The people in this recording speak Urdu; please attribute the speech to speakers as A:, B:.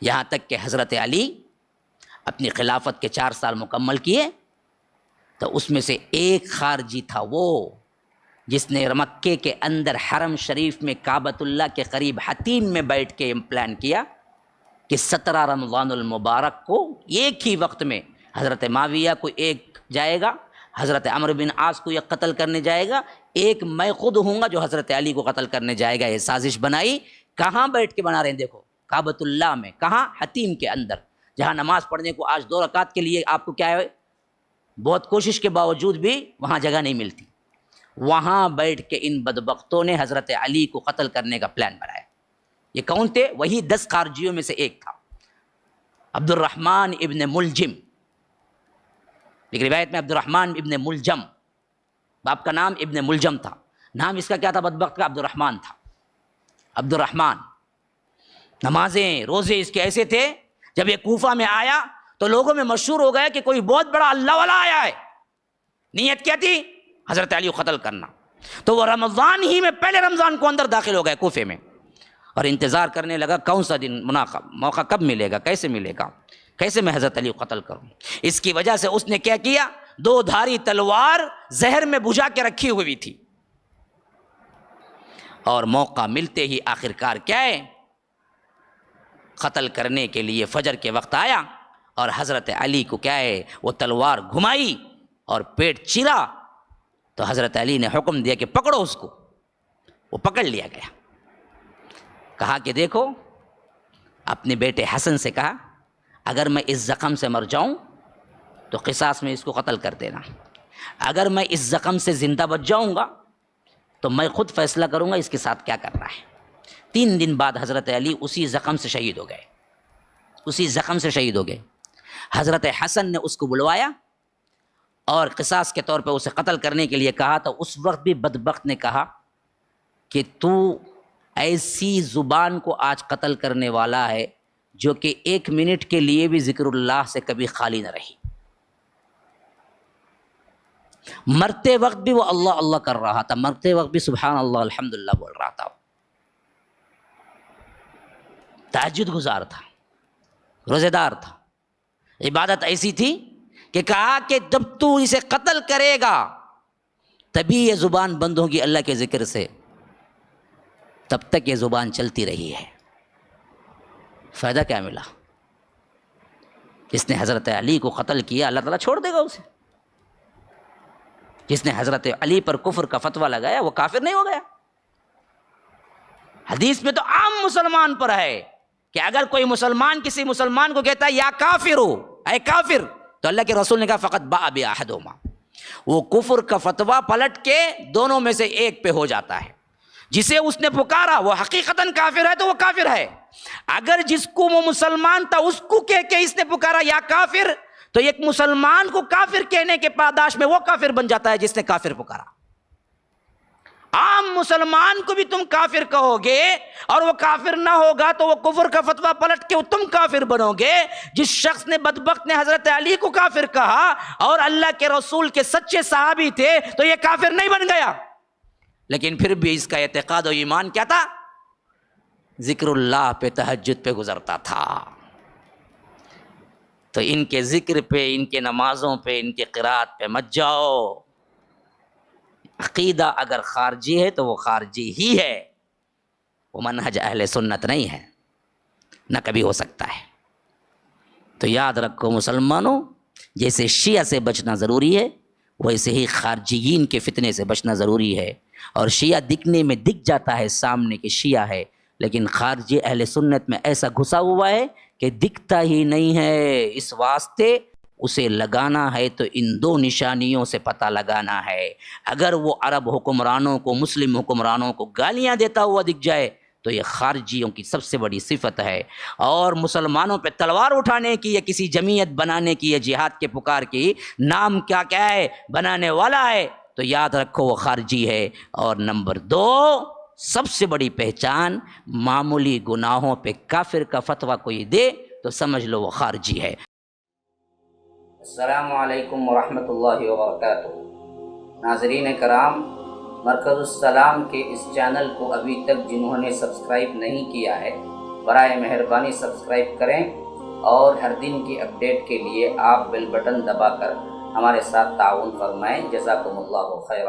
A: یہاں تک کہ حضرت علی اپنی خلافت کے 4 سال مکمل کیے تو اس میں سے ایک خارجی تھا وہ جس نے مکے کے اندر حرم شریف میں کعبۃ اللہ کے قریب حتیم میں بیٹھ کے پلان کیا کہ 17 رمضان المبارک کو ایک ہی وقت میں حضرت معاویہ کو ایک جائے گا، حضرت عمرو بن عاص کو یہ قتل کرنے جائے گا، ایک میں خود ہوں گا جو حضرت علی کو قتل کرنے جائے گا۔ یہ سازش بنائی، کہاں بیٹھ کے بنا رہے ہیں دیکھو، کعبۃ اللہ میں، کہاں؟ حتیم کے اندر، جہاں نماز پڑھنے کو آج 2 رکعت کے لیے آپ کو کیا ہے، بہت کوشش کے باوجود بھی وہاں جگہ نہیں ملتی، وہاں بیٹھ کے ان بدبختوں نے حضرت علی کو قتل کرنے کا پلان بنایا۔ یہ کون تھے؟ وہی 10 خارجیوں میں سے ایک تھا، عبد الرحمن ابن ملجم، ایک روایت میں عبد الرحمن ابن ملجم، باپ کا نام ابن ملجم تھا، نام اس کا کیا تھا بدبخت کا؟ عبد الرحمن تھا۔ عبد الرحمن نمازیں روزے اس کے ایسے تھے، جب یہ کوفہ میں آیا تو لوگوں میں مشہور ہو گیا کہ کوئی بہت بڑا اللہ والا آیا ہے۔ نیت کیا تھی؟ حضرت علی کو قتل کرنا۔ تو وہ رمضان ہی میں، پہلے رمضان کو اندر داخل ہو گئے کوفے میں، اور انتظار کرنے لگا کون سا دن موقع کب ملے گا، کیسے ملے گا، کیسے میں حضرت علی کو قتل کروں۔ اس کی وجہ سے اس نے کیا کیا، 2 دھاری تلوار زہر میں بجھا کے رکھی ہوئی تھی، اور موقع ملتے ہی آخرکار کیا ہے، قتل کرنے کے لیے فجر کے وقت آیا اور حضرت علی کو کیا ہے، وہ تلوار گھمائی اور پیٹ چیرا، تو حضرت علی نے حکم دیا کہ پکڑو اس کو، وہ پکڑ لیا گیا۔ کہا کہ دیکھو، اپنے بیٹے حسن سے کہا اگر میں اس زخم سے مر جاؤں تو قصاص میں اس کو قتل کر دینا، اگر میں اس زخم سے زندہ بچ جاؤں گا تو میں خود فیصلہ کروں گا اس کے ساتھ کیا کرنا ہے۔ 3 دن بعد حضرت علی اسی زخم سے شہید ہو گئے، اسی زخم سے شہید ہو گئے۔ حضرت حسن نے اس کو بلوایا اور قصاص کے طور پہ اسے قتل کرنے کے لیے کہا، تو اس وقت بھی بدبخت نے کہا کہ تو ایسی زبان کو آج قتل کرنے والا ہے جو کہ 1 منٹ کے لیے بھی ذکر اللہ سے کبھی خالی نہ رہی، مرتے وقت بھی وہ اللہ اللہ کر رہا تھا، مرتے وقت بھی سبحان اللہ الحمدللہ بول رہا تھا، تہجد گزار تھا، روزے دار تھا، عبادت ایسی تھی کہ کہا کہ جب تو اسے قتل کرے گا تبھی یہ زبان بند ہوگی اللہ کے ذکر سے، تب تک یہ زبان چلتی رہی ہے۔ فائدہ کیا ملا؟ جس نے حضرت علی کو قتل کیا اللہ تعالیٰ چھوڑ دے گا اسے، جس نے حضرت علی پر کفر کا فتویٰ لگایا وہ کافر نہیں ہو گیا؟ حدیث میں تو عام مسلمان پر ہے کہ اگر کوئی مسلمان کسی مسلمان کو کہتا ہے یا کافر ہو، اے کافر، تو اللہ کے رسول نے کہا فقط باء بأحدہما، وہ کفر کا فتویٰ پلٹ کے دونوں میں سے ایک پہ ہو جاتا ہے۔ جسے اس نے پکارا وہ حقیقتاً کافر ہے تو وہ کافر ہے، اگر جس کو وہ مسلمان تھا اس کو کہہ کے اس نے پکارا یا کافر، تو ایک مسلمان کو کافر کہنے کے پاداش میں وہ کافر بن جاتا ہے جس نے کافر پکارا۔ عام مسلمان کو بھی تم کافر کہو گے اور وہ کافر نہ ہوگا تو وہ کفر کا فتویٰ پلٹ کے تم کافر بنو گے۔ جس شخص نے بدبخت نے حضرت علی کو کافر کہا اور اللہ کے رسول کے سچے صحابی تھے تو یہ کافر نہیں بن گیا، لیکن پھر بھی اس کا اعتقاد و ایمان کیا تھا؟ ذکر اللہ پہ، تہجد پہ گزرتا تھا۔ تو ان کے ذکر پہ، ان کے نمازوں پہ، ان کے قرات پہ مت جاؤ۔ عقیدہ اگر خارجی ہے تو وہ خارجی ہی ہے، وہ منہج اہل سنت نہیں ہے، نہ کبھی ہو سکتا ہے۔ تو یاد رکھو مسلمانوں، جیسے شیعہ سے بچنا ضروری ہے ویسے ہی خارجیین کے فتنے سے بچنا ضروری ہے۔ اور شیعہ دکھنے میں دکھ جاتا ہے سامنے کہ شیعہ ہے، لیکن خارجی اہل سنت میں ایسا گھسا ہوا ہے کہ دکھتا ہی نہیں ہے۔ اس واسطے اسے لگانا ہے تو ان 2 نشانیوں سے پتہ لگانا ہے۔ اگر وہ عرب حکمرانوں کو، مسلم حکمرانوں کو گالیاں دیتا ہوا دکھ جائے تو یہ خارجیوں کی سب سے بڑی صفت ہے، اور مسلمانوں پہ تلوار اٹھانے کی یا کسی جمعیت بنانے کی یا جہاد کے پکار کی نام کیا ہے بنانے والا ہے تو یاد رکھو وہ خارجی ہے۔ اور نمبر 2 سب سے بڑی پہچان، معمولی گناہوں پہ کافر کا فتویٰ کوئی دے تو سمجھ لو وہ خارجی ہے۔ السلام علیکم ورحمۃ اللہ وبرکاتہ۔ ناظرین کرام، مرکز السلام کے اس چینل کو ابھی تک جنہوں نے سبسکرائب نہیں کیا ہے برائے مہربانی سبسکرائب کریں اور ہر دن کی اپڈیٹ کے لیے آپ بیل بٹن دبا کر ہمارے ساتھ تعاون فرمائیں۔ جزاکم اللہ خیرا۔